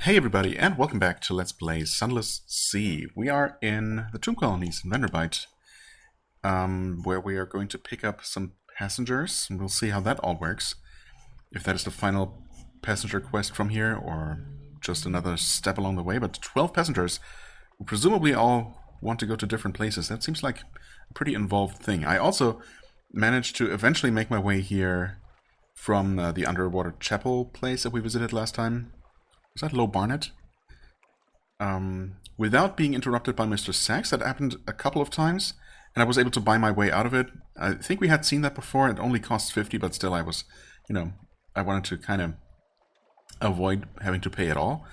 Hey everybody, and welcome back to Let's Play Sunless Sea. We are in the Tomb Colonies in Vanderbilt, where we are going to pick up some passengers, and we'll see how that all works. If that is the final passenger quest from here, or just another step along the way, but 12 passengers, who presumably all want to go to different places. That seems like a pretty involved thing. I also managed to eventually make my way here from the underwater chapel place that we visited last time. Was that Low Barnet? Without being interrupted by Mr. Sachs. That happened a couple of times, and I was able to buy my way out of it. I think we had seen that before. It only cost 50, but still I was, I wanted to kind of avoid having to pay at all.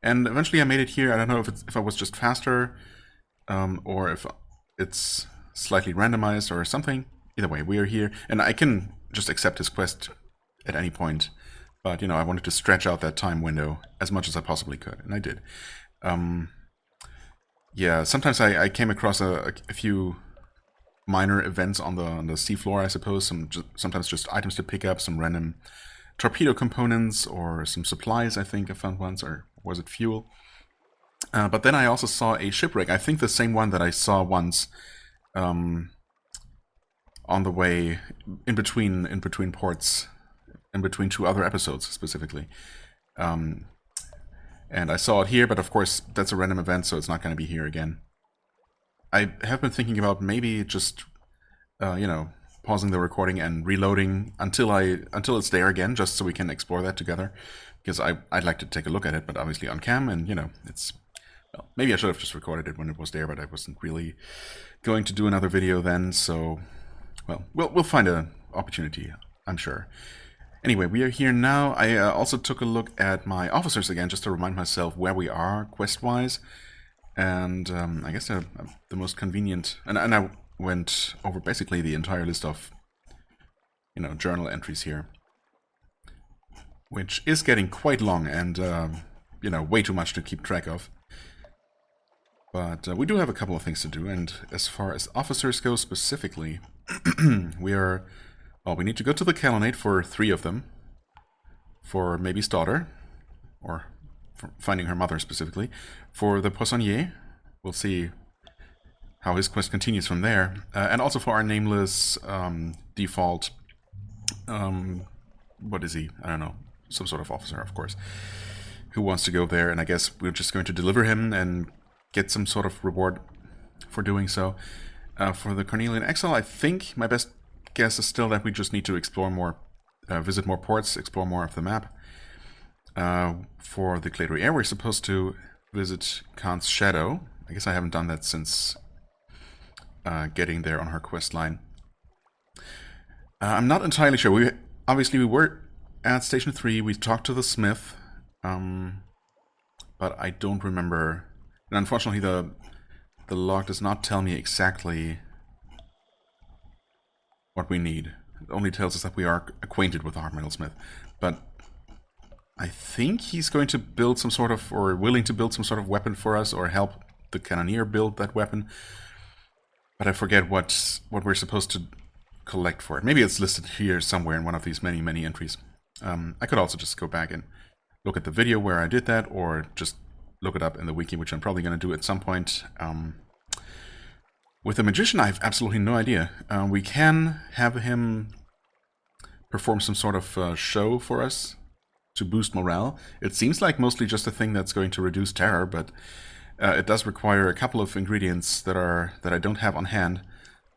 And eventually I made it here. I don't know if I was just faster, or if it's slightly randomized or something. Either way, we are here, and I can just accept his quest at any point. But, I wanted to stretch out that time window as much as I possibly could, and I did. Yeah, sometimes I came across a few minor events on the seafloor, I suppose. Sometimes just items to pick up, some random torpedo components, or some supplies, I think I found once, or was it fuel? But then I also saw a shipwreck, I think the same one that I saw once on the way in between ports. In between two other episodes, specifically. And I saw it here, but of course that's a random event, so it's not going to be here again. I have been thinking about maybe just, pausing the recording and reloading until it's there again, just so we can explore that together. Because I'd like to take a look at it, but obviously on cam, and it's... Well, maybe I should have just recorded it when it was there, but I wasn't really going to do another video then, so... Well, we'll find an opportunity, I'm sure. Anyway, we are here now. I also took a look at my officers again, just to remind myself where we are, quest-wise. And I guess they're the most convenient... And I went over basically the entire list of, journal entries here. Which is getting quite long and, way too much to keep track of. But we do have a couple of things to do, and as far as officers go specifically, we are... Well, we need to go to the Colonnade for 3 of them. For Maybe's daughter, or for finding her mother specifically. For the Poissonnier, we'll see how his quest continues from there. And also for our nameless default, what is he? I don't know. Some sort of officer, of course. Who wants to go there, and I guess we're just going to deliver him and get some sort of reward for doing so. For the Cornelian Exile, I think my best guess is still that we just need to explore more, visit more ports, explore more of the map. For the Claydor Air, we're supposed to visit Khan's Shadow. I guess I haven't done that since getting there on her quest line. I'm not entirely sure. We were at Station 3, we talked to the Smith, but I don't remember. And unfortunately, the log does not tell me exactly what we need. It only tells us that we are acquainted with the hard metalsmith. But I think he's going to build some sort of, or willing to build some sort of weapon for us, or help the cannoneer build that weapon. But I forget what we're supposed to collect for it. Maybe it's listed here somewhere in one of these many, many entries. I could also just go back and look at the video where I did that, or just look it up in the wiki, which I'm probably going to do at some point. With the Magician, I have absolutely no idea. We can have him perform some sort of show for us to boost morale. It seems like mostly just a thing that's going to reduce terror, but it does require a couple of ingredients that I don't have on hand.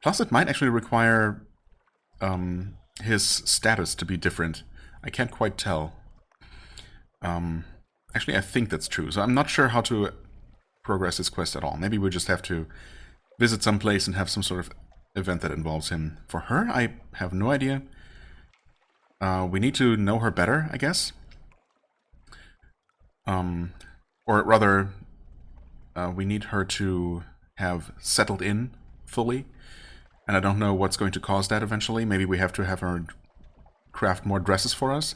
Plus, it might actually require his status to be different. I can't quite tell. Actually, I think that's true, so I'm not sure how to progress this quest at all. Maybe we just have to visit some place and have some sort of event that involves him. For her, I have no idea. We need to know her better, I guess. Or rather, we need her to have settled in fully. And I don't know what's going to cause that eventually. Maybe we have to have her craft more dresses for us.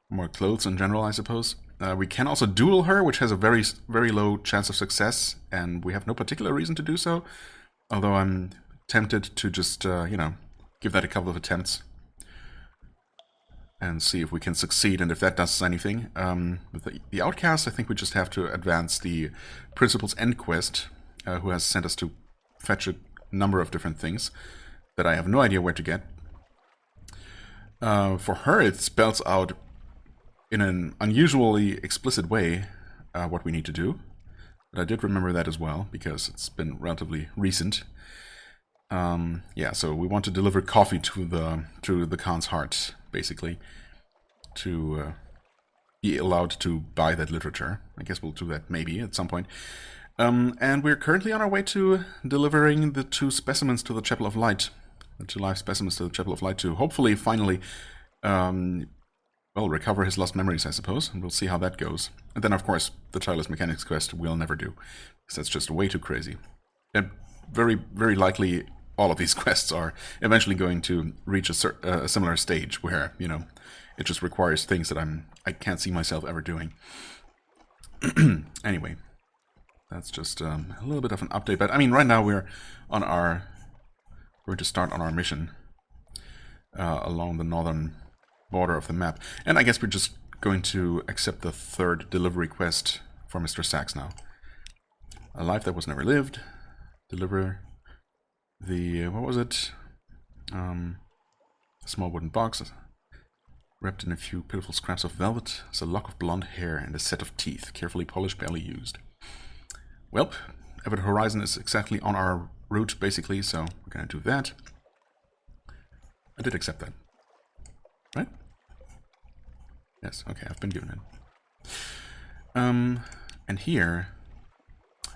More clothes in general, I suppose. We can also duel her, which has a very, very low chance of success, and we have no particular reason to do so. Although I'm tempted to just, give that a couple of attempts. and see if we can succeed, and if that does anything. With the Outcast, I think we just have to advance the Principal's End quest, who has sent us to fetch a number of different things that I have no idea where to get. For her, it spells out in an unusually explicit way what we need to do. But I did remember that as well, because it's been relatively recent. Yeah, so we want to deliver coffee to the Khan's heart, basically, to be allowed to buy that literature. I guess we'll do that maybe at some point. And we're currently on our way to delivering the 2 specimens to the Chapel of Light. The 2 live specimens to the Chapel of Light to hopefully finally, well, recover his lost memories, I suppose. And we'll see how that goes. And then, of course, the Tireless Mechanics quest we'll never do, because that's just way too crazy. And very, very likely all of these quests are eventually going to reach a similar stage where, you know, it just requires things that I can't see myself ever doing. Anyway, that's just a little bit of an update. But I mean, right now we're going to start on our mission along the northern border of the map, and I guess we're just going to accept the 3rd delivery quest for Mr. Sachs now. A life that was never lived. Deliver the, what was it? A small wooden box wrapped in a few pitiful scraps of velvet. It's a lock of blonde hair and a set of teeth, carefully polished, barely used. Well, Event Horizon is exactly on our route, basically, so we're gonna do that. I did accept that. Right? Yes, okay, I've been given it. And here...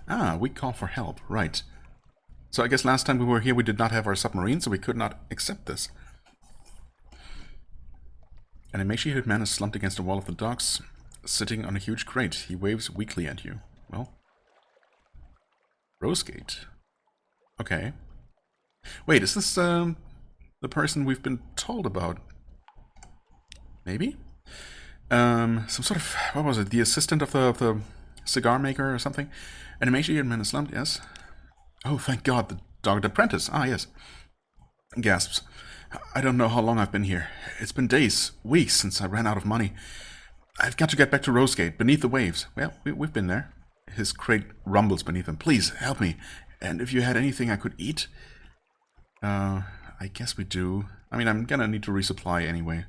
Ah, we call for help, right. So I guess last time we were here we did not have our submarine, so we could not accept this. An emaciated man is slumped against the wall of the docks, sitting on a huge crate. He waves weakly at you. Well... Rosegate. Okay. Wait, is this the person we've been told about? Maybe? Some sort of, what was it? The assistant of the cigar maker or something? An emaciated man is slumped, yes. Oh, thank God, the dogged apprentice. Ah, yes. Gasps. I don't know how long I've been here. It's been days, weeks since I ran out of money. I've got to get back to Rosegate, beneath the waves. Well, we've been there. His crate rumbles beneath him. Please, help me. And if you had anything I could eat? I guess we do. I mean, I'm gonna need to resupply anyway.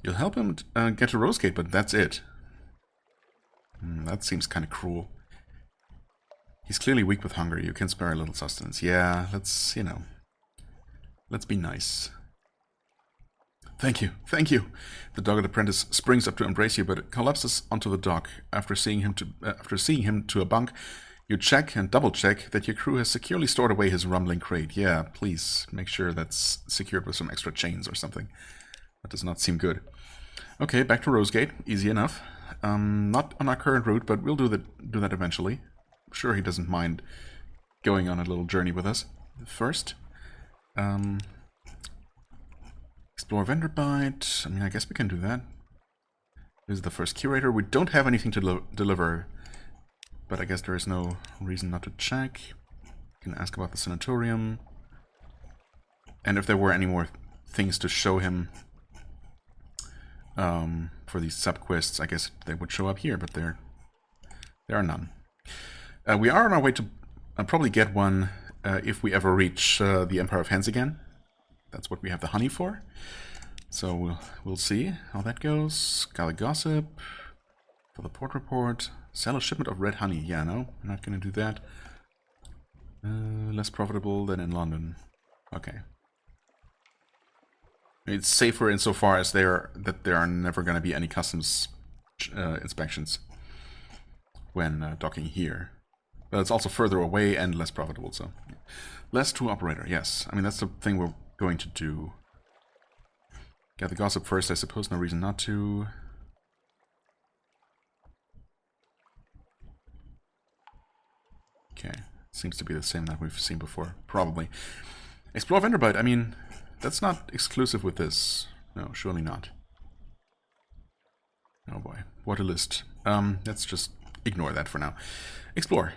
You'll help him get to Rosegate, but that's it. That seems kind of cruel. He's clearly weak with hunger. You can spare a little sustenance. Yeah, let's, you know, let's be nice. Thank you, thank you. The dogged apprentice springs up to embrace you, but collapses onto the dock. After seeing him to a bunk, you check and double check that your crew has securely stored away his rumbling crate. Yeah, please make sure that's secured with some extra chains or something. That does not seem good. Okay, back to Rosegate. Easy enough. Not on our current route, but we'll do that eventually. I'm sure he doesn't mind going on a little journey with us. First, explore vendor bite. I mean, I guess we can do that. This is the first curator. We don't have anything to deliver, but I guess there is no reason not to check. You can ask about the sanatorium, and if there were any more things to show him for these sub-quests, I guess they would show up here, but there are none. We are on our way to probably get one if we ever reach the Empire of Hens again. That's what we have the honey for. So we'll see how that goes. Galley gossip for the port report. Sell a shipment of red honey. Yeah, no, we're not going to do that. Less profitable than in London. Okay. It's safer insofar as there are never going to be any customs inspections when docking here. But it's also further away and less profitable, so... Less to operator, yes. I mean, that's the thing we're going to do. Get the gossip first, I suppose. No reason not to. Okay. Seems to be the same that we've seen before. Probably. Explore vendor bite. I mean, that's not exclusive with this. No, surely not. Oh boy. What a list. Let's just ignore that for now. Explore.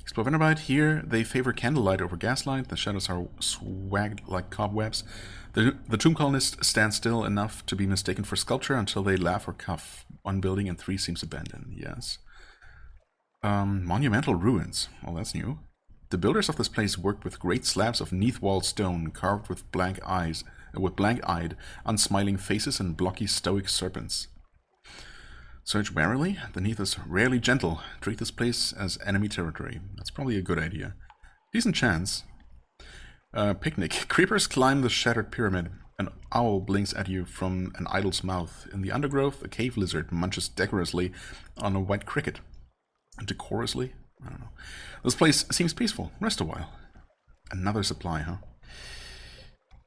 Explore Venerabite. Here, they favor candlelight over gaslight. The shadows are swagged like cobwebs. The tomb colonists stand still enough to be mistaken for sculpture until they laugh or cough. 1 building and 3 seems abandoned. Yes. Monumental ruins. Well, that's new. The builders of this place worked with great slabs of neath-walled stone carved with blank-eyed, unsmiling faces and blocky stoic serpents. Search warily. The Neath is rarely gentle. Treat this place as enemy territory. That's probably a good idea. Decent chance. Picnic. Creepers climb the shattered pyramid. An owl blinks at you from an idol's mouth. In the undergrowth, a cave lizard munches decorously on a white cricket. Decorously? I don't know. This place seems peaceful. Rest a while. Another supply, huh?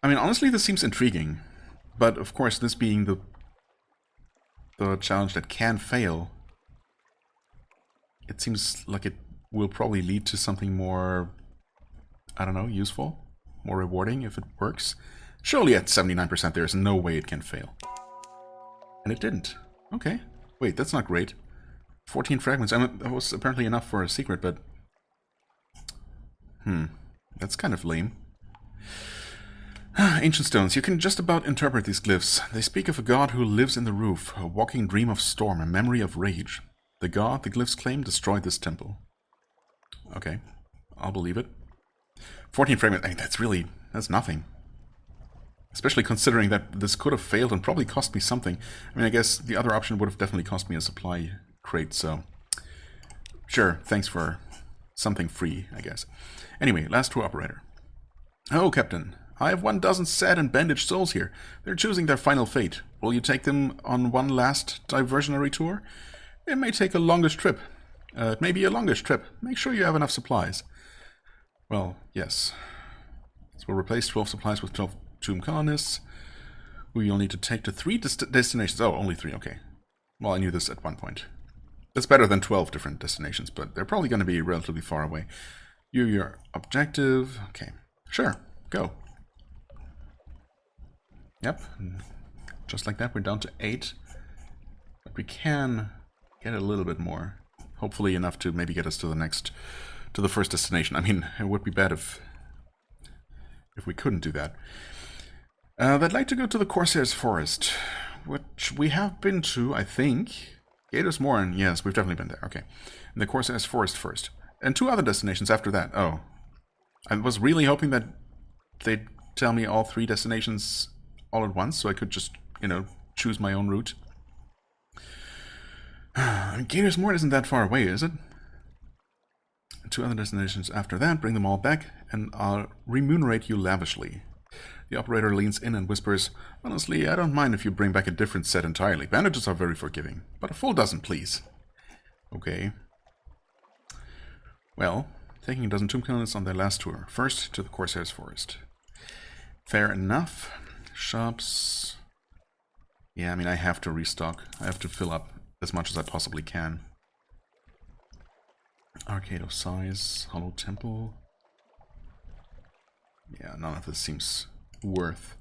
I mean, honestly, this seems intriguing. But, of course, this being the challenge that can fail, it seems like it will probably lead to something more, I don't know, useful, more rewarding if it works. Surely at 79% there is no way it can fail. And it didn't. Okay. Wait, that's not great. 14 fragments. I mean, that was apparently enough for a secret, but... that's kind of lame. Ancient stones. You can just about interpret these glyphs. They speak of a god who lives in the roof, a walking dream of storm, a memory of rage. The god, the glyphs claim, destroyed this temple. Okay, I'll believe it. 14 fragments. I mean, that's nothing. Especially considering that this could have failed and probably cost me something. I mean, I guess the other option would have definitely cost me a supply crate, so... Sure, thanks for something free, I guess. Anyway, last tour operator. Oh, Captain. I have 12 sad and bandaged souls here. They're choosing their final fate. Will you take them on one last diversionary tour? It may take a longish trip. It may be a longish trip. Make sure you have enough supplies. Well, yes. So we'll replace 12 supplies with 12 tomb colonists, who you'll need to take to 3 destinations. Oh, only 3, okay. Well, I knew this at one point. That's better than 12 different destinations, but they're probably going to be relatively far away. Your objective. Okay, sure, go. Yep, just like that, we're down to 8. But we can get a little bit more. Hopefully enough to maybe get us to the first destination. I mean, it would be bad if we couldn't do that. I'd like to go to the Corsair's Forest, which we have been to, I think. Gator's Moran, yes, we've definitely been there. Okay, and the Corsair's Forest first. And 2 other destinations after that. Oh, I was really hoping that they'd tell me all 3 destinations all at once, so I could just, you know, choose my own route. Gator's Moor isn't that far away, is it? 2 other destinations after that, bring them all back, and I'll remunerate you lavishly. The operator leans in and whispers, honestly, I don't mind if you bring back a different set entirely. Bandages are very forgiving, but a full dozen, please. Okay. Well, taking a dozen tomb colonists on their last tour. First, to the Corsair's Forest. Fair enough. Shops. Yeah, I mean, I have to restock. I have to fill up as much as I possibly can. Arcade of Size. Hollow Temple. Yeah, none of this seems worth.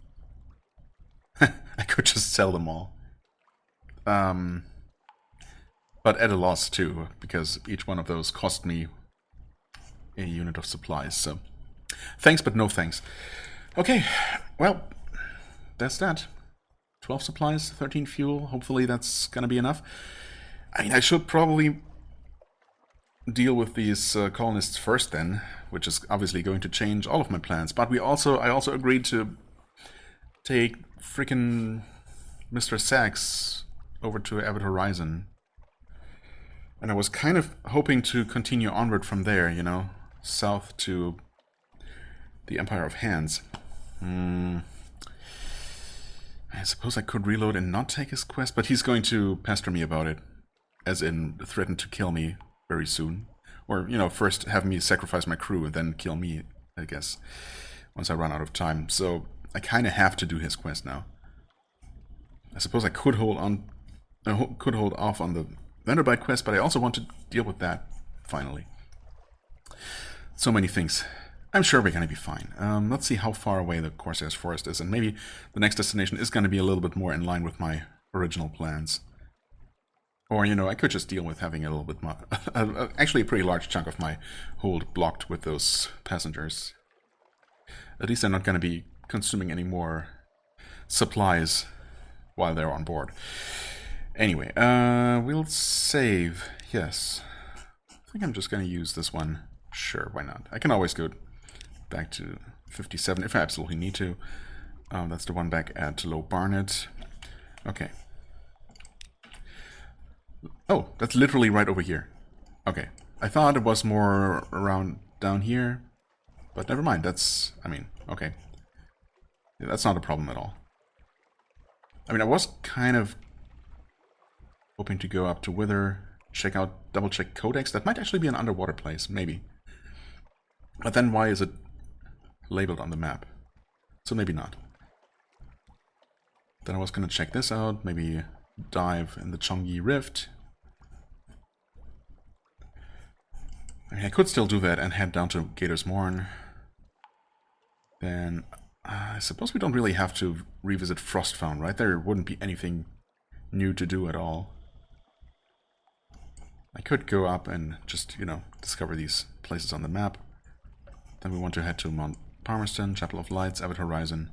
I could just sell them all. But at a loss too, because each one of those cost me a unit of supplies, so... Thanks, but no thanks. Okay, well... That's that. 12 supplies, 13 fuel. Hopefully that's gonna be enough. I mean, I should probably deal with these colonists first then, which is obviously going to change all of my plans. But I also agreed to take frickin' Mr. Sachs over to Abbott Horizon. And I was kind of hoping to continue onward from there, you know, south to the Empire of Hands. I suppose I could reload and not take his quest, but he's going to pester me about it. As in, threaten to kill me very soon. Or, you know, first have me sacrifice my crew and then kill me, I guess, once I run out of time. So, I kind of have to do his quest now. I suppose I could hold off on the Vanderbite quest, but I also want to deal with that, finally. So many things. I'm sure we're going to be fine. Let's see how far away the Corsair's Forest is, and maybe the next destination is going to be a little bit more in line with my original plans. Or, you know, I could just deal with having a little bit more... actually, a pretty large chunk of my hold blocked with those passengers. At least they're not going to be consuming any more supplies while they're on board. Anyway, we'll save. Yes. I think I'm just going to use this one. Sure, why not? I can always go back to 57 if I absolutely need to. That's the one back at Low Barnet. Okay. Oh, that's literally right over here. Okay. I thought it was more around down here. But never mind. That's, I mean, okay. Yeah, that's not a problem at all. I mean, I was kind of hoping to go up to Wither, check out, double check Codex. That might actually be an underwater place, maybe. But then why is it labeled on the map? So maybe not. Then I was going to check this out, maybe dive in the Chongyi Rift. I mean, I could still do that and head down to Gator's Morn. Then I suppose we don't really have to revisit Frostfound, right? There wouldn't be anything new to do at all. I could go up and just, you know, discover these places on the map. Then we want to head to Mount Palmerston, Chapel of Lights, Avid Horizon.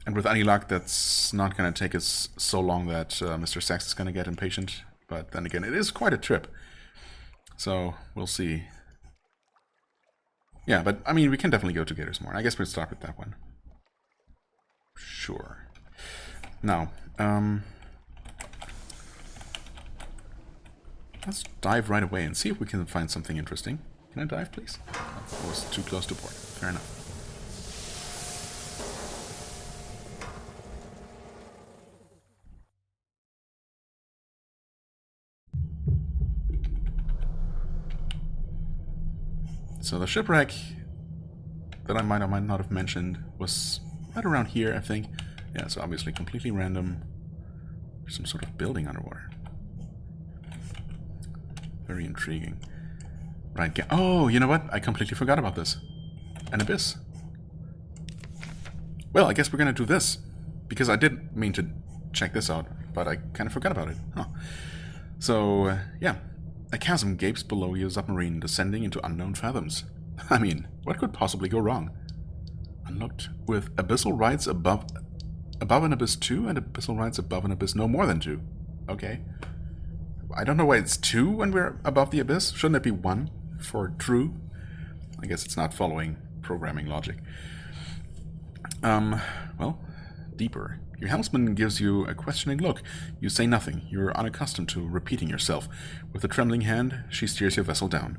And with any luck, that's not going to take us so long that Mr. Sachs is going to get impatient. But then again, it is quite a trip. So, we'll see. Yeah, but, I mean, we can definitely go to Gator's Morn. I guess we'll start with that one. Sure. Now, let's dive right away and see if we can find something interesting. Can I dive, please? Oh, I was too close to port. Fair enough. So the shipwreck that I might or might not have mentioned was right around here, I think. Yeah, so obviously completely random. There's some sort of building underwater. Very intriguing. Right, oh, you know what? I completely forgot about this. An abyss. Well, I guess we're gonna do this. Because I did mean to check this out, but I kind of forgot about it. Huh. So, yeah. A chasm gapes below your submarine, descending into unknown fathoms. I mean, what could possibly go wrong? Unlocked with abyssal rights above an abyss 2 and abyssal rights above an abyss no more than 2. Okay. I don't know why it's 2 when we're above the abyss. Shouldn't it be 1 for true? I guess it's not following programming logic. Well, deeper. Your helmsman gives you a questioning look. You say nothing. You're unaccustomed to repeating yourself. With a trembling hand, she steers your vessel down.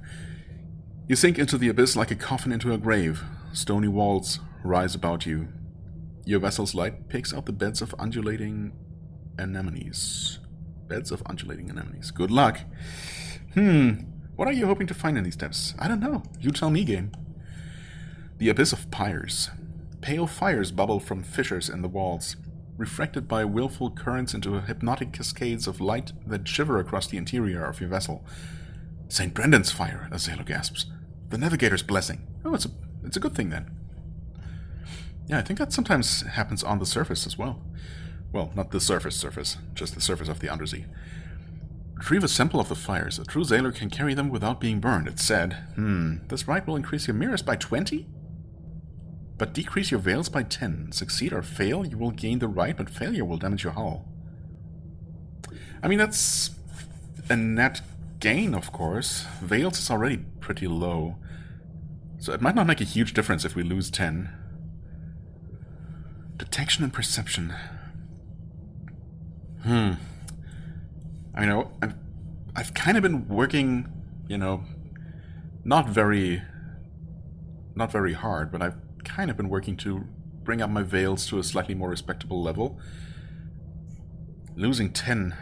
You sink into the abyss like a coffin into a grave. Stony walls rise about you. Your vessel's light picks out the beds of undulating anemones. Beds of undulating anemones. Good luck. What are you hoping to find in these depths? I don't know. You tell me, game. The abyss of pyres. Pale fires bubble from fissures in the walls, refracted by willful currents into hypnotic cascades of light that shiver across the interior of your vessel. St. Brendan's fire, a sailor gasps. The navigator's blessing. Oh, it's a good thing then. Yeah, I think that sometimes happens on the surface as well. Well, not the surface, just the surface of the undersea. Retrieve a sample of the fires. A true sailor can carry them without being burned, it said. This right will increase your mirrors by 20? But decrease your veils by 10. Succeed or fail, you will gain the right, but failure will damage your hull. I mean, that's a net gain, of course. Veils is already pretty low. So it might not make a huge difference if we lose 10. Detection and perception. I know, I've kind of been working, you know, not very hard, but I've kind of been working to bring up my veils to a slightly more respectable level. Losing 10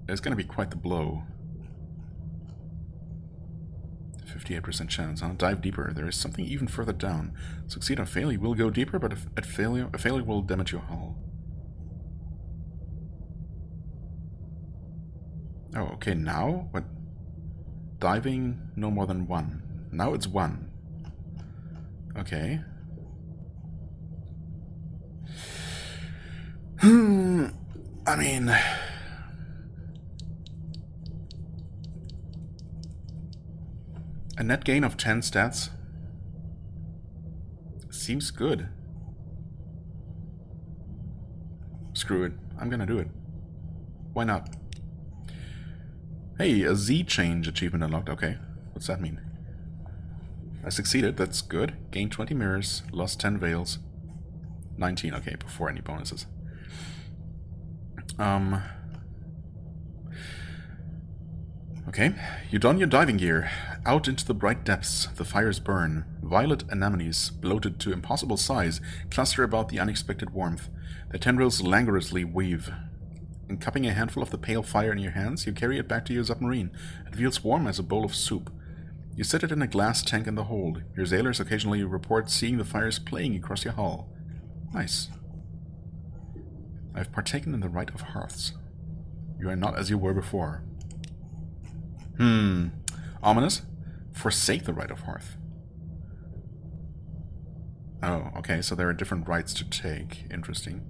is going to be quite the blow. 58% chance, huh? Dive deeper. There is something even further down. Succeed or fail, you will go deeper, but a failure will damage your hull. Oh, okay, now? What? Diving, no more than 1. Now it's 1. Okay. I mean, A net gain of 10 stats. Seems good. Screw it. I'm gonna do it. Why not? Hey, a Z change achievement unlocked. Okay. What's that mean? I succeeded. That's good. Gained 20 mirrors. Lost 10 veils. 19. Okay, before any bonuses. Okay. You don your diving gear. Out into the bright depths, the fires burn. Violet anemones, bloated to impossible size, cluster about the unexpected warmth. Their tendrils languorously weave. In cupping a handful of the pale fire in your hands, you carry it back to your submarine. It feels warm as a bowl of soup. You set it in a glass tank in the hold. Your sailors occasionally report seeing the fires playing across your hull. Nice. I've partaken in the rite of hearths. You are not as you were before. Ominous? Forsake the rite of hearth. Oh, okay, so there are different rites to take. Interesting.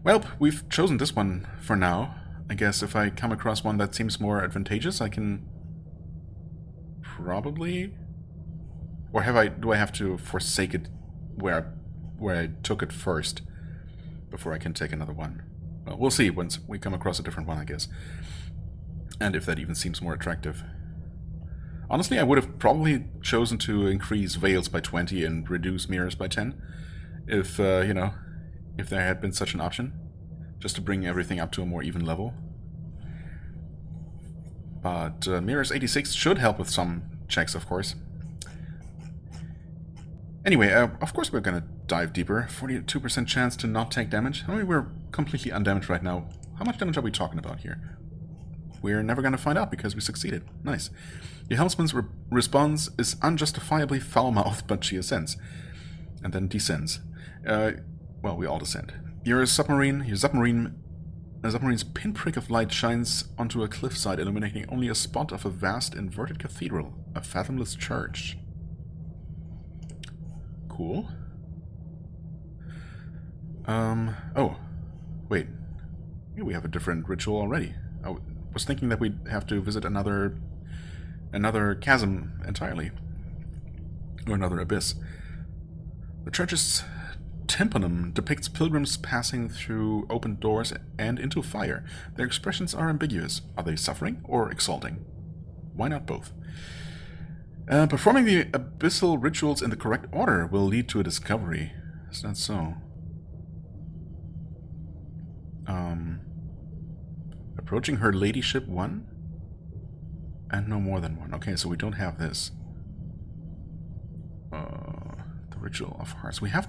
Well, we've chosen this one for now. I guess if I come across one that seems more advantageous, I can probably... Or do I have to forsake it where I took it first before I can take another one? Well, we'll see once we come across a different one, I guess. And if that even seems more attractive. Honestly, I would have probably chosen to increase veils by 20 and reduce mirrors by 10 if, you know, if there had been such an option, just to bring everything up to a more even level. But mirrors 86 should help with some checks, of course. Anyway, of course we're gonna dive deeper. 42% chance to not take damage. I mean, we're completely undamaged right now. How much damage are we talking about here? We're never gonna find out because we succeeded. Nice. Your helmsman's response is unjustifiably foul-mouthed, but she ascends. And then descends. Well, we all descend. Your submarine's pinprick of light shines onto a cliffside, illuminating only a spot of a vast inverted cathedral, a fathomless church. Cool. Oh, wait. Here we have a different ritual already. I was thinking that we'd have to visit another chasm entirely. Or another abyss. The church's tympanum depicts pilgrims passing through open doors and into fire. Their expressions are ambiguous. Are they suffering or exalting? Why not both? Performing the abyssal rituals in the correct order will lead to a discovery. Is that so? Approaching her ladyship 1? And no more than one. Okay, so we don't have this. The Ritual of Hearts. We have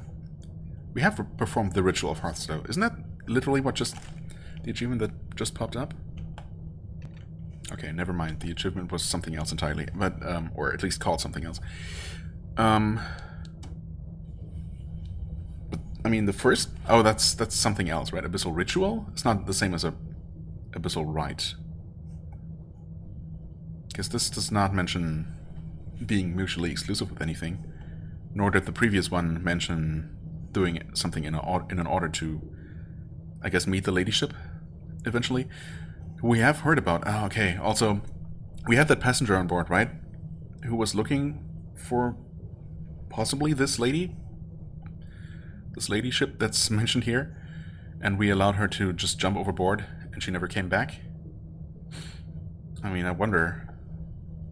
performed the Ritual of Hearts, though. Isn't that literally what just... the achievement that just popped up? Okay, never mind. The achievement was something else entirely. But, or at least called something else. But, I mean, the first... Oh, that's something else, right? Abyssal Ritual? It's not the same as a Abyssal Rite. Because this does not mention being mutually exclusive with anything. Nor did the previous one mention doing something in an order to, I guess, meet the ladyship eventually. We have heard about... Oh, okay, also, we had that passenger on board, right? Who was looking for possibly this lady? This ladyship that's mentioned here. And we allowed her to just jump overboard, and she never came back. I mean, I wonder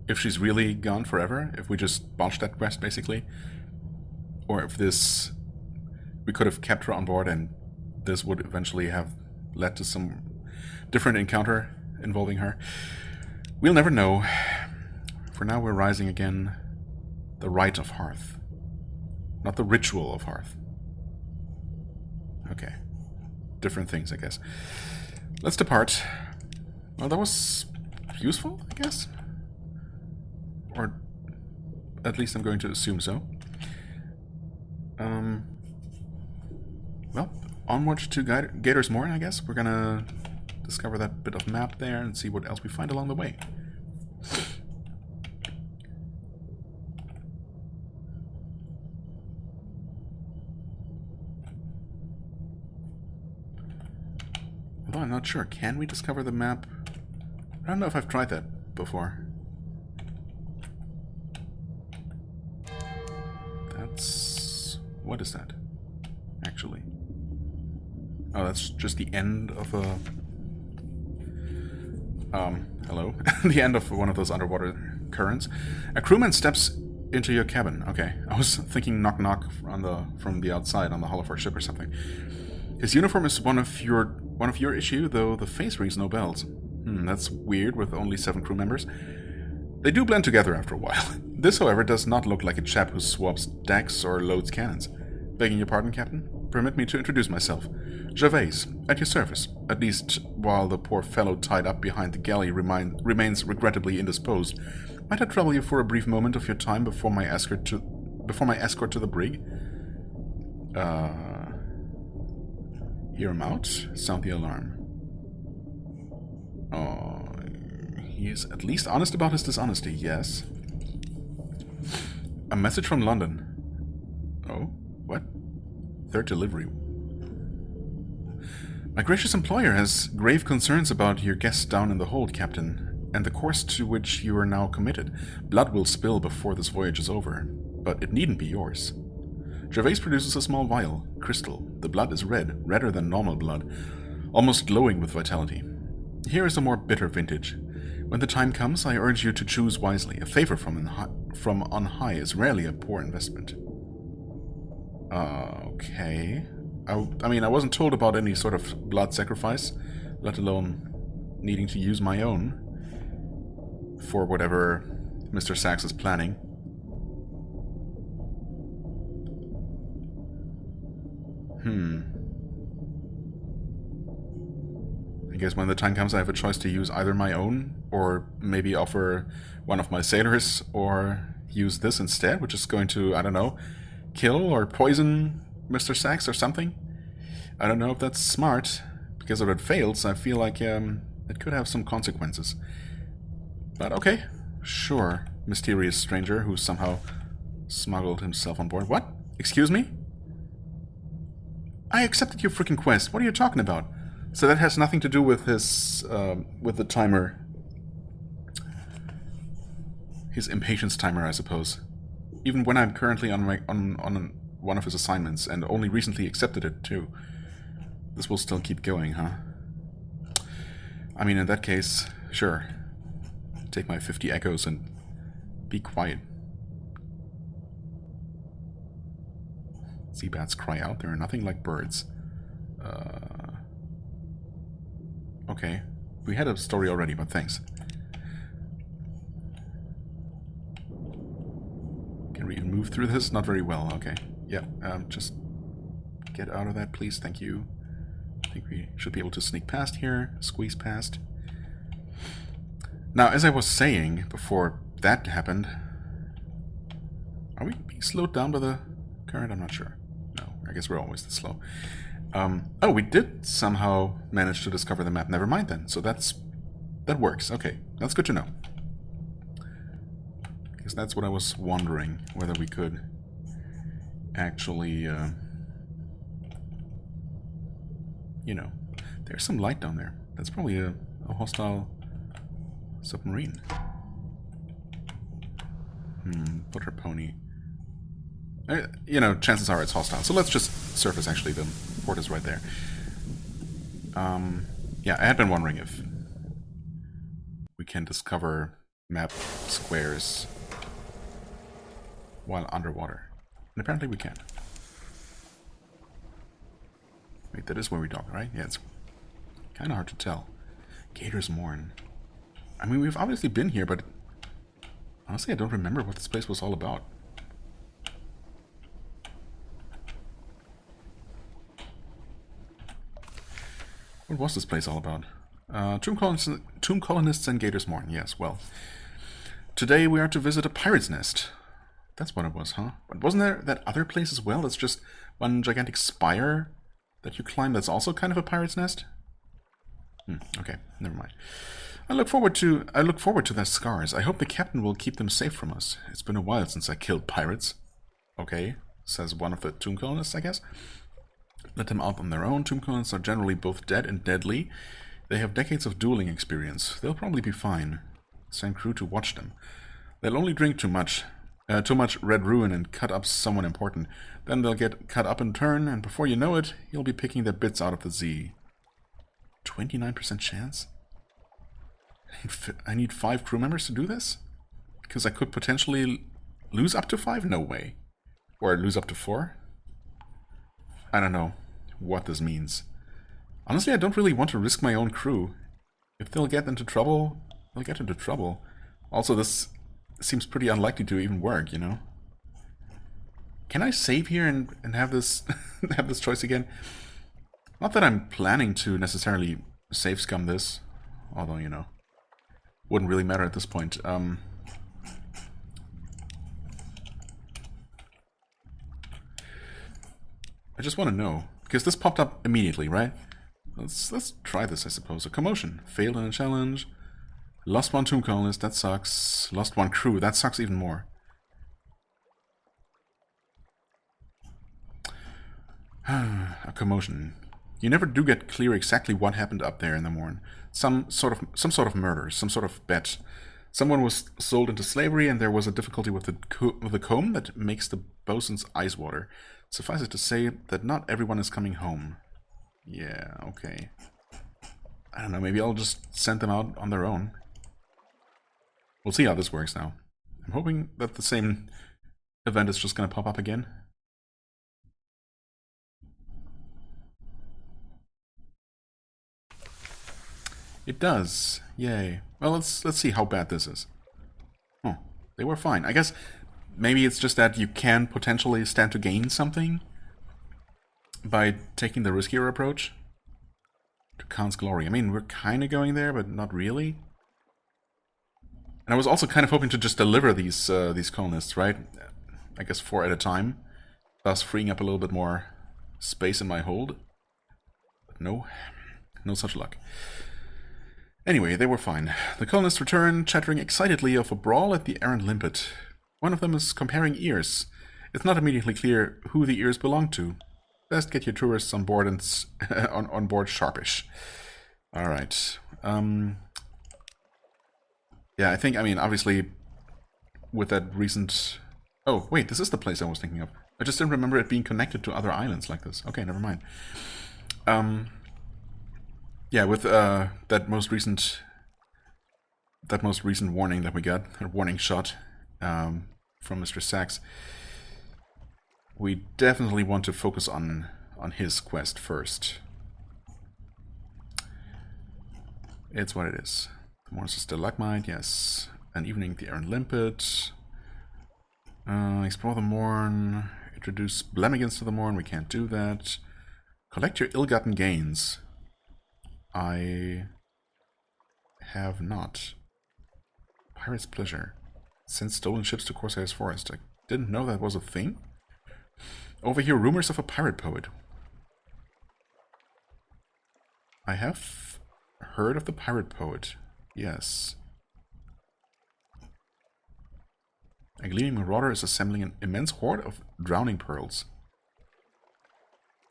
if she's really gone forever, if we just botched that quest, basically. Or if this... we could have kept her on board, and this would eventually have led to some different encounter involving her. We'll never know. For now, we're rising again. The Rite of Hearth. Not the Ritual of Hearth. Okay. Different things, I guess. Let's depart. Well, that was useful, I guess. Or at least I'm going to assume so. Well, onward to Gator's Morn, I guess. We're gonna discover that bit of map there and see what else we find along the way. Although I'm not sure. Can we discover the map? I don't know if I've tried that before. What is that? Actually. Oh, that's just the end of a... hello? The end of one of those underwater currents. A crewman steps into your cabin. Okay, I was thinking knock knock from the outside on the hull of our ship or something. His uniform is one of your issue, though the face rings no bells. That's weird with only 7 crew members. They do blend together after a while. This, however, does not look like a chap who swaps decks or loads cannons. Begging your pardon, Captain? Permit me to introduce myself. Gervais, at your service, at least while the poor fellow tied up behind the galley remains regrettably indisposed. Might I trouble you for a brief moment of your time before my escort to the brig? Hear him out? Sound the alarm. Oh, he is at least honest about his dishonesty, yes. A message from London. Oh, what? Third delivery. My gracious employer has grave concerns about your guests down in the hold, Captain, and the course to which you are now committed. Blood will spill before this voyage is over, but it needn't be yours. Gervais produces a small vial, crystal. The blood is red, redder than normal blood, almost glowing with vitality. Here is a more bitter vintage. When the time comes, I urge you to choose wisely. A favor from on high is rarely a poor investment. Okay. I mean, I wasn't told about any sort of blood sacrifice, let alone needing to use my own for whatever Mr. Sachs is planning. I guess when the time comes, I have a choice to use either my own, or maybe offer one of my sailors, or use this instead, which is going to, I don't know, kill or poison Mr. Sachs or something. I don't know if that's smart, because if it fails, I feel like it could have some consequences. But okay, sure, mysterious stranger who somehow smuggled himself on board. What? Excuse me? I accepted your freaking quest. What are you talking about? So that has nothing to do with his, with the timer. His impatience timer, I suppose. Even when I'm currently on one of his assignments, and only recently accepted it too. This will still keep going, huh? I mean, in that case, sure. Take my 50 echoes and be quiet. Sea bats cry out. There are nothing like birds. Okay. We had a story already, but thanks. Can we move through this? Not very well. Okay. Yeah, just get out of that, please. Thank you. I think we should be able to sneak past here. Squeeze past. Now, as I was saying before that happened... Are we being slowed down by the current? I'm not sure. No, I guess we're always this slow. Oh, we did somehow manage to discover the map. Never mind then. So that works. Okay, that's good to know. Because that's what I was wondering, whether we could actually, you know, there's some light down there. That's probably a hostile submarine. Butter pony. You know, chances are it's hostile. So let's just surface, actually. The port is right there. Yeah, I had been wondering if we can discover map squares while underwater. And apparently we can. Wait, that is where we dock, right? Yeah, it's kind of hard to tell. Gator's Mourn. I mean, we've obviously been here, but honestly, I don't remember what this place was all about. What was this place all about? Tomb colonists and Gator's Mourn. Yes, well. Today we are to visit a pirate's nest. That's what it was, huh? But wasn't there that other place as well? That's just one gigantic spire that you climb that's also kind of a pirate's nest? Okay, never mind. I look forward to their scars. I hope the captain will keep them safe from us. It's been a while since I killed pirates. Okay, says one of the tomb colonists, I guess. Let them out on their own. Tomb colonists are generally both dead and deadly. They have decades of dueling experience. They'll probably be fine. Send crew to watch them. They'll only drink too much. Too much red ruin and cut up someone important. Then they'll get cut up in turn, and before you know it, you'll be picking their bits out of the Z. 29% chance? I need 5 crew members to do this? Because I could potentially lose up to 5? No way. Or lose up to 4? I don't know what this means. Honestly, I don't really want to risk my own crew. If they'll get into trouble, they'll get into trouble. Also, this seems pretty unlikely to even work, you know? Can I save here and have this have this choice again? Not that I'm planning to necessarily save scum this, although, you know, wouldn't really matter at this point. I just want to know, because this popped up immediately, right? Let's try this, I suppose. A commotion. Failed in a challenge. Lost 1 tomb colonist, that sucks. Lost 1 crew, that sucks even more. A commotion. You never do get clear exactly what happened up there in the morning. Some sort of murder, some sort of bet. Someone was sold into slavery, and there was a difficulty with the comb that makes the bosun's eyes water. Suffice it to say that not everyone is coming home. Yeah, okay. I don't know, maybe I'll just send them out on their own. We'll see how this works now. I'm hoping that the same event is just gonna pop up again. It does. Yay. Well, let's see how bad this is. Oh, they were fine. I guess maybe it's just that you can potentially stand to gain something by taking the riskier approach to Khan's glory. I mean, we're kind of going there, but not really. And I was also kind of hoping to just deliver these colonists, right? I guess 4 at a time, thus freeing up a little bit more space in my hold. But no such luck. Anyway, they were fine. The colonists return, chattering excitedly of a brawl at the errant limpet. One of them is comparing ears. It's not immediately clear who the ears belong to. Best get your tourists on board and on board sharpish. All right. Yeah, I mean, obviously, with that recent... Oh, wait, this is the place I was thinking of. I just didn't remember it being connected to other islands like this. Okay, never mind. Yeah, with that most recent warning that we got, a warning shot from Mr. Sachs, we definitely want to focus on his quest first. It's what it is. Tomorrow's a stalagmite, yes. An evening at the errant limpet. Explore the morn. Introduce blemigans to the morn. We can't do that. Collect your ill-gotten gains. I have not. Pirate's Pleasure. Send stolen ships to Corsair's Forest. I didn't know that was a thing. Overhear rumors of a pirate poet. I have heard of the pirate poet. Yes. A gleaming marauder is assembling an immense hoard of drowning pearls.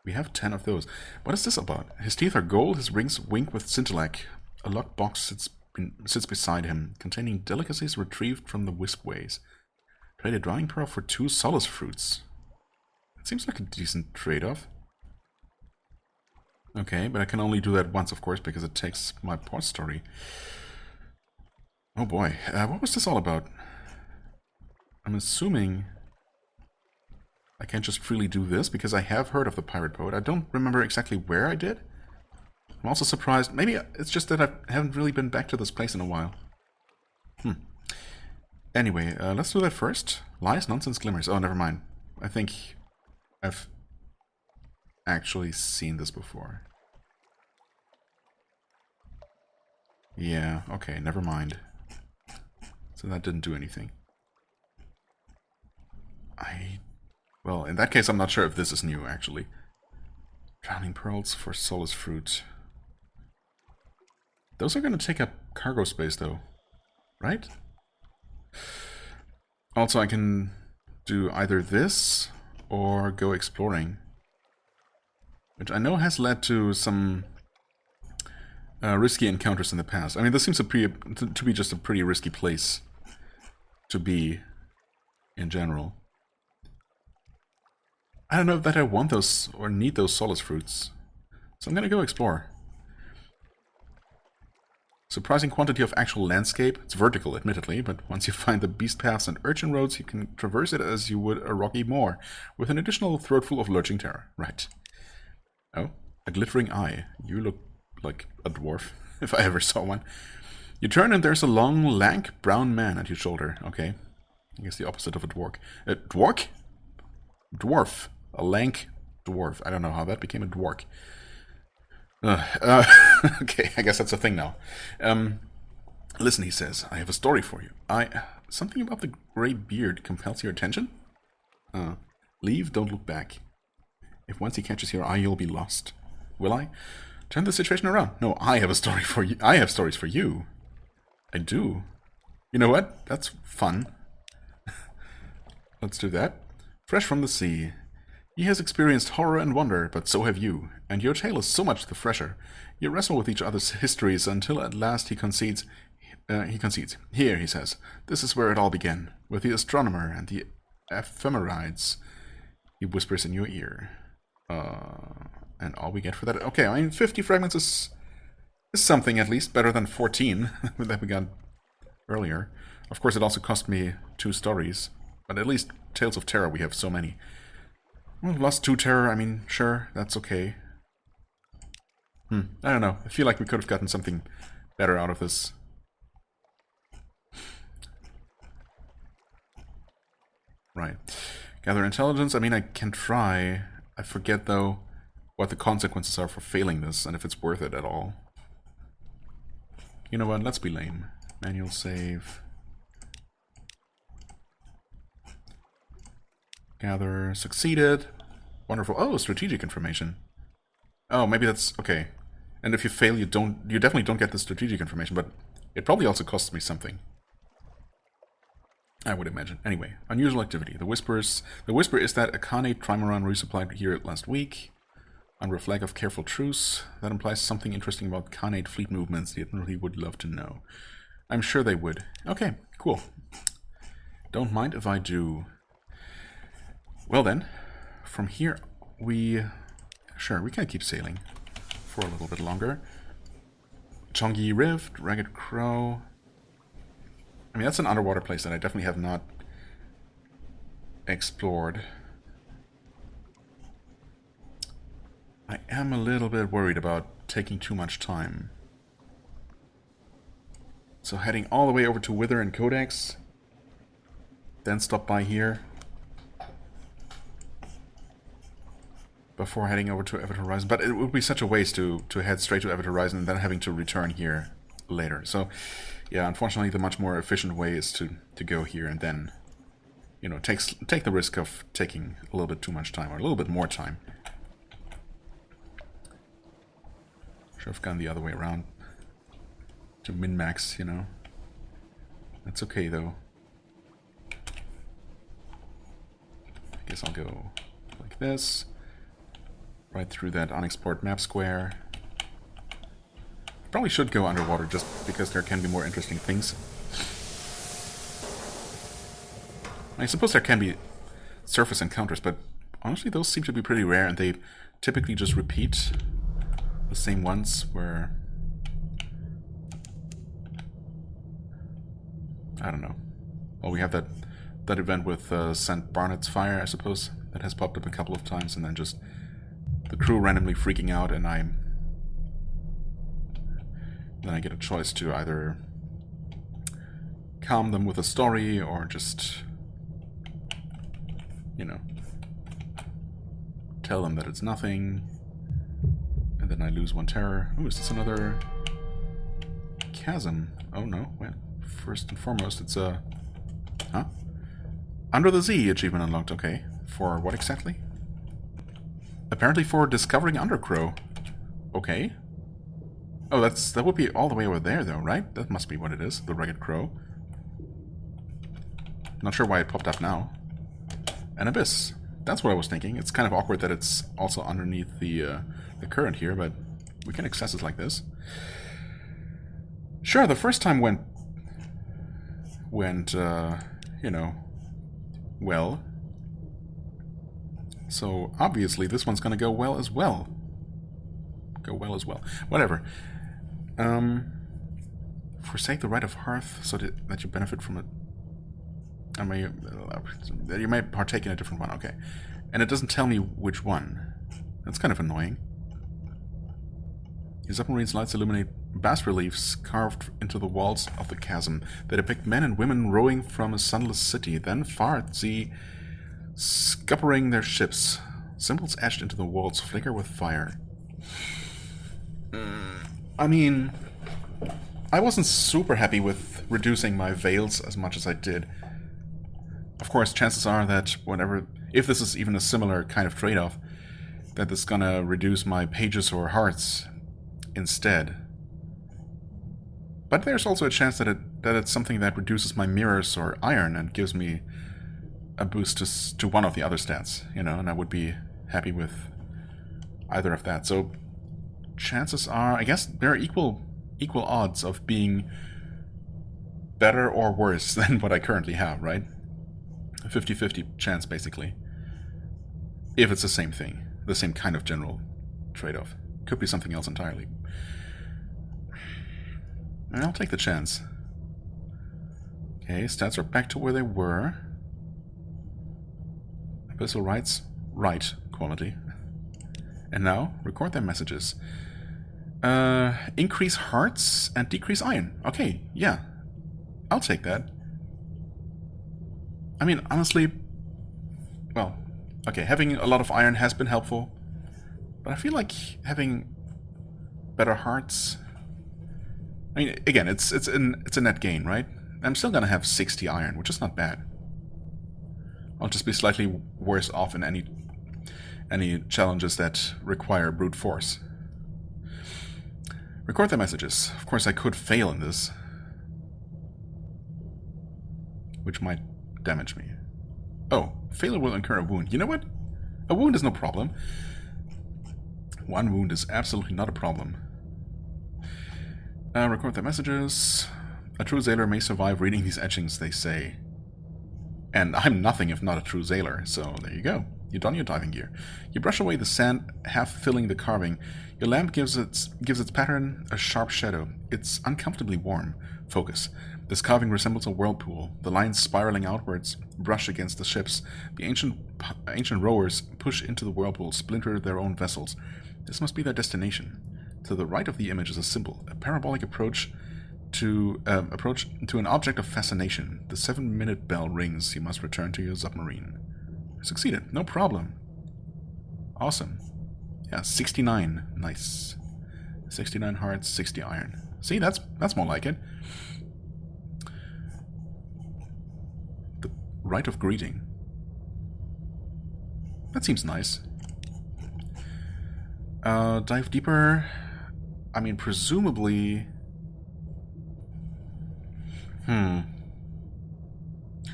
We have 10 of those. What is this about? His teeth are gold, his rings wink with scintillac. A locked box sits beside him, containing delicacies retrieved from the wispways. Trade a drowning pearl for 2 solace fruits. It seems like a decent trade-off. Okay, but I can only do that once, of course, because it takes my port story. Oh boy, what was this all about? I'm assuming I can't just freely do this, because I have heard of the pirate poet. I don't remember exactly where I did. I'm also surprised. Maybe it's just that I haven't really been back to this place in a while. Anyway, let's do that first. Lies, nonsense, glimmers. Oh, never mind. I think I've actually seen this before. Yeah, okay, never mind. So that didn't do anything. Well, in that case, I'm not sure if this is new, actually. Drowning pearls for solace fruit. Those are going to take up cargo space, though. Right? Also, I can do either this or go exploring. Which I know has led to some risky encounters in the past. I mean, this seems to be just a pretty risky place to be. in general. I don't know that I want those or need those solace fruits. So I'm gonna go explore. Surprising quantity of actual landscape. It's vertical, admittedly, but once you find the beast paths and urchin roads, you can traverse it as you would a rocky moor, with an additional throatful of lurching terror. Right. Oh, a glittering eye. You look like a dwarf, if I ever saw one. You turn and there's a long, lank, brown man at your shoulder. Okay. I guess the opposite of a dwarf. A dwarf? Dwarf. A lank dwarf. I don't know how that became a dwarf. Okay, I guess that's a thing now. Listen, he says, I have a story for you. Something about the gray beard compels your attention? Leave, don't look back. If once he catches your eye, you'll be lost. Will I? Turn the situation around. No, I have a story for you. I have stories for you. I do. You know what? That's fun. Let's do that. Fresh from the sea. He has experienced horror and wonder, but so have you, and your tale is so much the fresher. You wrestle with each other's histories until at last he concedes. Here, he says, this is where it all began, with the astronomer and the ephemerides. He whispers in your ear. And all we get for that... Okay, I mean, 50 fragments is something, at least, better than 14 that we got earlier. Of course, it also cost me 2 stories, but at least Tales of Terror we have so many. Well, lost 2 terror, I mean, sure, that's okay. I don't know. I feel like we could have gotten something better out of this. Right. Gather intelligence, I mean, I can try. I forget, though, what the consequences are for failing this, and if it's worth it at all. You know what, let's be lame. Manual save. Gather, succeeded. Wonderful. Oh, strategic information. Oh, maybe that's okay. And if you fail, you definitely don't get the strategic information, but it probably also costs me something. I would imagine. Anyway, unusual activity. The whisper is that a Khanate trimaran resupplied here last week. Under a flag of careful truce, that implies something interesting about Khanate fleet movements the Admiralty would love to know. I'm sure they would. Okay, cool. Don't mind if I do. Well then, from here we can keep sailing for a little bit longer. Chongi Rift, Ragged Crow. I mean, that's an underwater place that I definitely have not explored. I am a little bit worried about taking too much time. So heading all the way over to Wither and Codex, then stop by here before heading over to Event Horizon. But it would be such a waste to head straight to Event Horizon and then having to return here later. So yeah, unfortunately the much more efficient way is to go here and then, you know, take the risk of taking a little bit too much time, or a little bit more time. Should have gone the other way around to min-max, you know. That's okay though. I guess I'll go like this. Right through that unexplored map square. Probably should go underwater just because there can be more interesting things. I suppose there can be surface encounters, but honestly those seem to be pretty rare, and they typically just repeat the same ones where... I don't know. Well, we have that event with St. Barnett's Fire, I suppose, that has popped up a couple of times, and then just the crew randomly freaking out, and then I get a choice to either calm them with a story or just, you know, tell them that it's nothing, and then I lose 1 terror. Ooh, is this another chasm? Oh no, well, first and foremost it's a... Huh? Under the Sea achievement unlocked, okay. For what exactly? Apparently for discovering Undercrow. Okay. Oh, that would be all the way over there though, right? That must be what it is, the Ragged Crow. Not sure why it popped up now. An abyss. That's what I was thinking. It's kind of awkward that it's also underneath the current here, but we can access it like this. Sure, the first time went you know, well. So obviously this one's gonna go well as well. Whatever. Forsake the right of hearth so that you benefit from it. You may partake in a different one. Okay. And it doesn't tell me which one. That's kind of annoying. Your submarine's lights illuminate bas-reliefs carved into the walls of the chasm. They depict men and women rowing from a sunless city, then far at sea, scuppering their ships. Symbols etched into the walls flicker with fire. I mean, I wasn't super happy with reducing my veils as much as I did. Of course, chances are that if this is even a similar kind of trade-off, that it's gonna reduce my pages or hearts instead. But there's also a chance that it's something that reduces my mirrors or iron and gives me a boost to one of the other stats, you know, and I would be happy with either of that. So chances are, I guess there are equal odds of being better or worse than what I currently have, right? A 50-50 chance, basically. If it's the same thing, the same kind of general trade-off. Could be something else entirely. And I'll take the chance. Okay, stats are back to where they were. Abyssal rights, right quality. And now, record their messages. Increase hearts and decrease iron. Okay, yeah. I'll take that. I mean, honestly, well, okay, having a lot of iron has been helpful, but I feel like having better hearts, I mean, again, it's a net gain, right? I'm still gonna have 60 iron, which is not bad. I'll just be slightly worse off in any challenges that require brute force. Record the messages. Of course, I could fail in this, which might damage me. Oh, failure will incur a wound. You know what? A wound is no problem. One wound is absolutely not a problem. Record the messages. A true sailor may survive reading these etchings, they say. And I'm nothing if not a true sailor, so there you go. You don your diving gear. You brush away the sand, half filling the carving. Your lamp gives its pattern a sharp shadow. It's uncomfortably warm. Focus. This carving resembles a whirlpool. The lines spiraling outwards brush against the ships. The ancient rowers push into the whirlpool, splinter their own vessels. This must be their destination. To the right of the image is a symbol, a parabolic approach to an object of fascination. The 7-minute bell rings. You must return to your submarine. Succeeded. No problem. Awesome. Yeah, 69. Nice. 69 hearts, 60 iron. See, that's more like it. The rite of greeting. That seems nice. Dive deeper. I mean, presumably...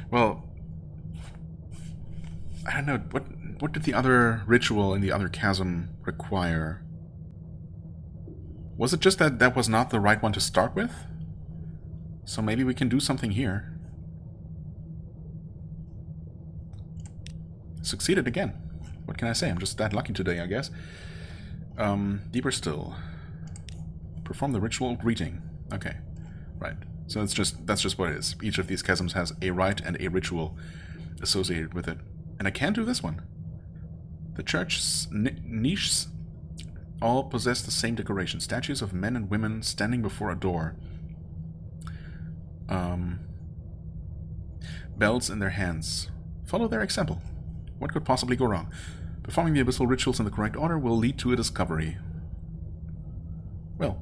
Well, I don't know. What did the other ritual in the other chasm require? Was it just that was not the right one to start with? So maybe we can do something here. Succeeded again. What can I say? I'm just that lucky today, I guess. Deeper still. Perform the ritual greeting. Okay, right. So that's just what it is. Each of these chasms has a rite and a ritual associated with it. And I can do this one. The church's niches all possess the same decoration. Statues of men and women standing before a door. Bells in their hands. Follow their example. What could possibly go wrong? Performing the abyssal rituals in the correct order will lead to a discovery. Well,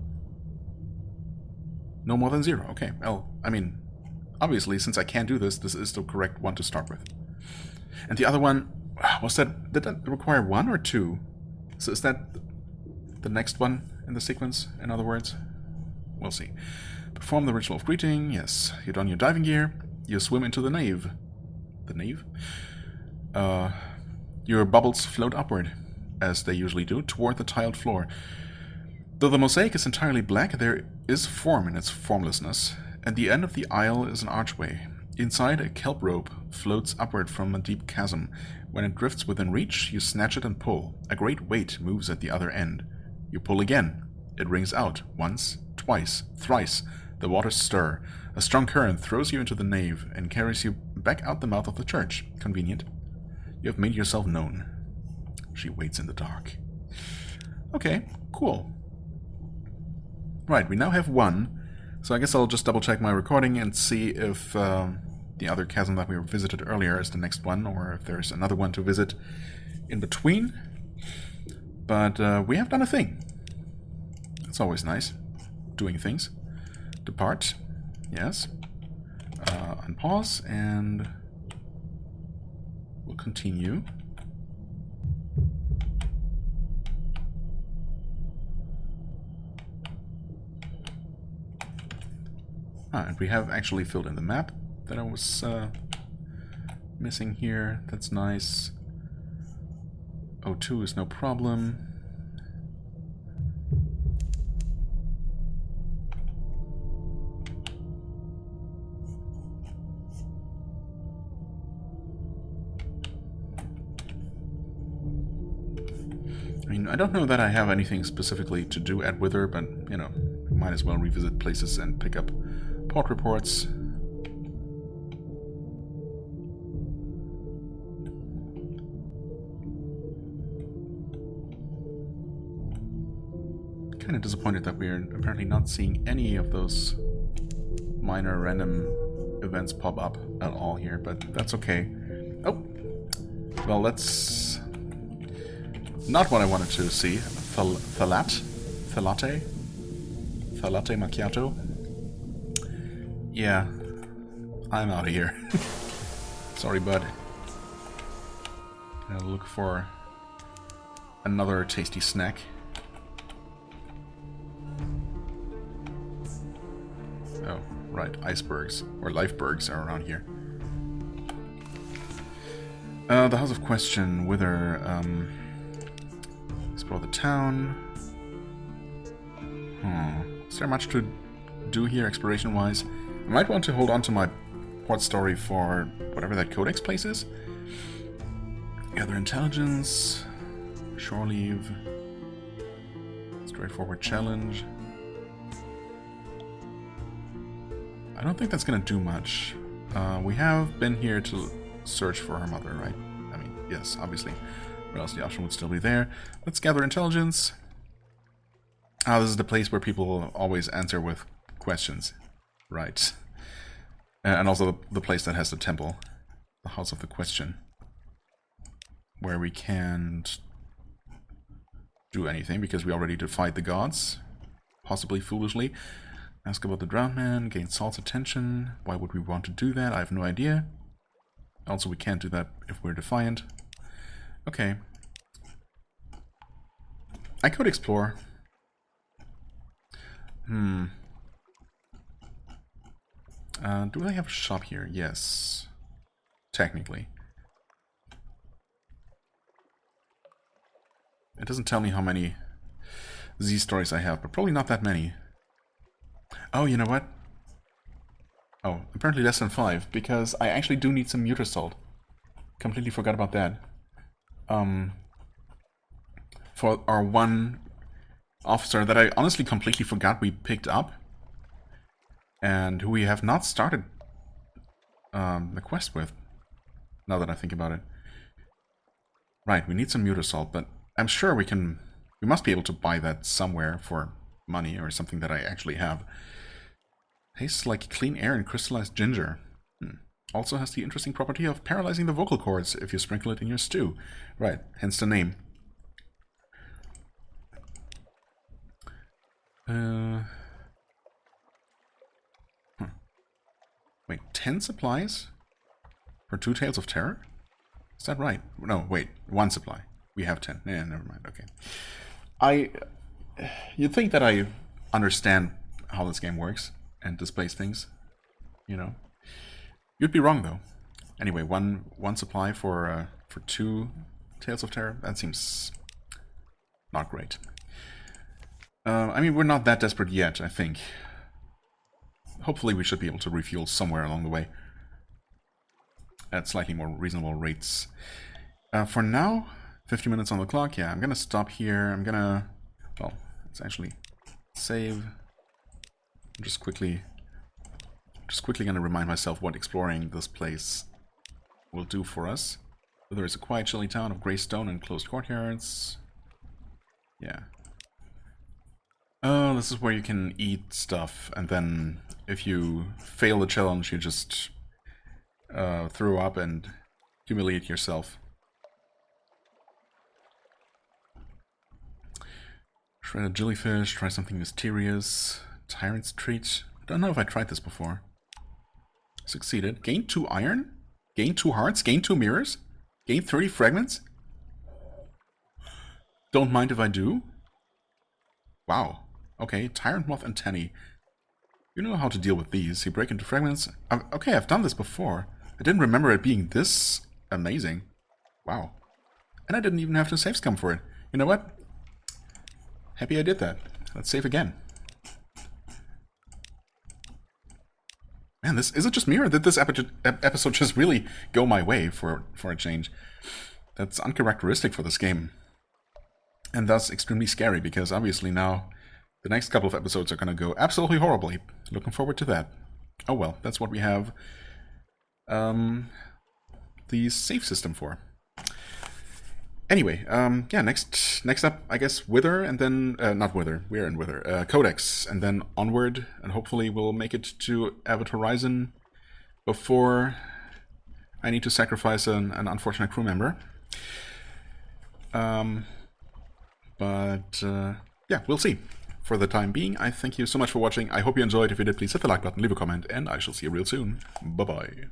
no more than 0. Okay, well, I mean, obviously, since I can do this, this is the correct one to start with. And the other one, did that require 1 or 2? So is that the next one in the sequence, in other words? We'll see. Perform the ritual of greeting, yes. You don your diving gear, you swim into the nave. The nave? Your bubbles float upward, as they usually do, toward the tiled floor. Though the mosaic is entirely black, there is form in its formlessness. At the end of the aisle is an archway. Inside, a kelp rope floats upward from a deep chasm. When it drifts within reach, you snatch it and pull. A great weight moves at the other end. You pull again. It rings out. Once, twice, thrice. The waters stir. A strong current throws you into the nave and carries you back out the mouth of the church. Convenient. You have made yourself known. She waits in the dark. Okay, cool. Right, we now have one. So I guess I'll just double check my recording and see if the other chasm that we visited earlier is the next one, or if there's another one to visit in between. But we have done a thing. It's always nice. Doing things. Depart. Yes. Unpause, and we'll continue. And we have actually filled in the map that I was missing here. That's nice. O2 is no problem. I mean, I don't know that I have anything specifically to do at Wither, but, you know, might as well revisit places and pick up port reports. Kind of disappointed that we're apparently not seeing any of those minor random events pop up at all here, but that's okay. Oh! Well, that's not what I wanted to see. Latte macchiato. Yeah, I'm out of here. Sorry, bud. I'll look for another tasty snack. Oh, right, icebergs, or lifebergs are around here. The House of Question, Wither, explore the town. Is there much to do here exploration-wise? I might want to hold on to my port story for whatever that codex place is. Gather intelligence, shore leave, straightforward challenge. I don't think that's gonna do much. We have been here to search for her mother, right? I mean, yes, obviously. Or else the option would still be there. Let's gather intelligence. Ah, this is the place where people always answer with questions. Right. And also the place that has the temple. The House of the Question. Where we can't do anything because we already defied the gods. Possibly foolishly. Ask about the drowned man, gain Saul's attention. Why would we want to do that? I have no idea. Also, we can't do that if we're defiant. Okay. I could explore. Do they have a shop here? Yes. Technically. It doesn't tell me how many Z stories I have, but probably not that many. Oh, you know what? Oh, apparently less than 5, because I actually do need some muter salt. Completely forgot about that. For our one officer that I honestly completely forgot we picked up, and who we have not started the quest with, now that I think about it. Right, we need some muter salt, but I'm sure we must be able to buy that somewhere for money or something that I actually have. Tastes like clean air and crystallized ginger. Also has the interesting property of paralyzing the vocal cords if you sprinkle it in your stew. Right, hence the name. Wait, 10 supplies? For 2 Tales of Terror? Is that right? No, wait, 1 supply. We have 10. Yeah, never mind, okay. You'd think that I understand how this game works and displays things, you know. You'd be wrong, though. Anyway, one supply for 2 Tales of Terror? That seems not great. I mean, we're not that desperate yet, I think. Hopefully we should be able to refuel somewhere along the way. at slightly more reasonable rates. For now, 50 minutes on the clock. Yeah, I'm gonna stop here. I'm gonna, well, let's actually save. I'm just quickly gonna remind myself what exploring this place will do for us. There is a quiet, chilly town of grey stone and closed courtyards. Yeah. Oh, this is where you can eat stuff, and then if you fail the challenge, you just throw up and humiliate yourself. Shredded jellyfish, try something mysterious. Tyrant's treat. I don't know if I tried this before. Succeeded. Gain 2 iron? Gain 2 hearts? Gain 2 mirrors? Gain 30 fragments? Don't mind if I do? Wow. Okay, Tyrant Moth Antennae. You know how to deal with these. You break into fragments. Okay, I've done this before. I didn't remember it being this amazing. Wow. And I didn't even have to save scum for it. You know what? Happy I did that. Let's save again. Man, is it just me, or did this episode just really go my way for a change? That's uncharacteristic for this game. And thus extremely scary, because obviously now the next couple of episodes are going to go absolutely horribly. Looking forward to that. Oh well, that's what we have the save system for. Anyway, yeah, next up, I guess, Wither, and then, not Wither, we're in Wither, Codex, and then onward, and hopefully we'll make it to Avid Horizon before I need to sacrifice an unfortunate crew member. Yeah, we'll see. For the time being, I thank you so much for watching. I hope you enjoyed. If you did, please hit the like button, leave a comment, and I shall see you real soon. Bye-bye.